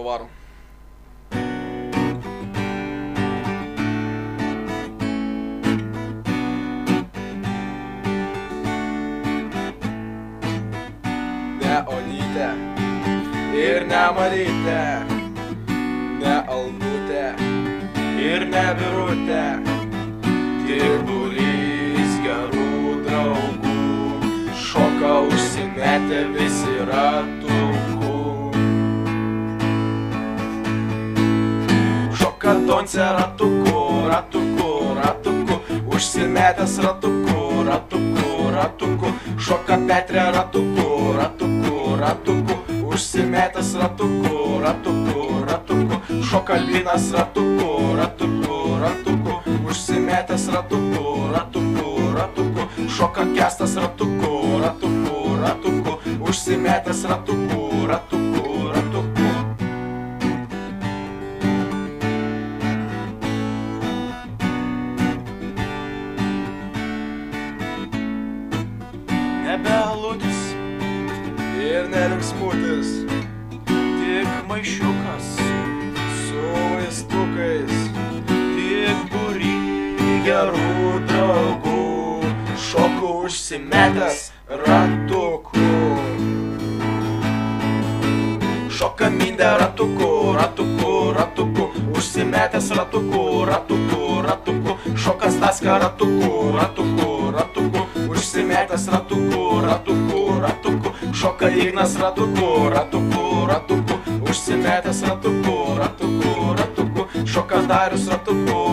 pavarom. Ne Onytė ir ne Marytė, ne Aldutė ir ne Birutė, tik būrys gerų draugų, šoka užsimetę visi ratukų. Šoka Doncė ratuku, ratuku, ratuku, užsimetęs ratuku, ratuku, ratuku. Šoka Petrė ratuku, ratuku, ratuku, užsimetęs ratuku, ratuku, ratuku. Šoka Albinas ratuku, ratuku, ratuku, užsimetęs ratuku, ratuku, ratuku. Šoka Kęstas ratuku, ratuku, ratuku, užsimetęs ratuku, ratuku, ratuku. Nebe Aludis ir nelinksmutis, tik maišiukas su vaistukais, tik būry gerų draugų, šoku užsimetęs ratuku. Šoka Mindė ratuku, ratuku, ratuku, užsimetęs ratuku, ratuku, ratuku. Šoka Staska ratuku, ratuku, ratuku, užsimetęs ratuku, ratuku, ratuku. Šoka Ignas ratuku, ratuku, ratuku, užsimetęs ratuku, ratuku, ratuku. Šoka Darius ratuku,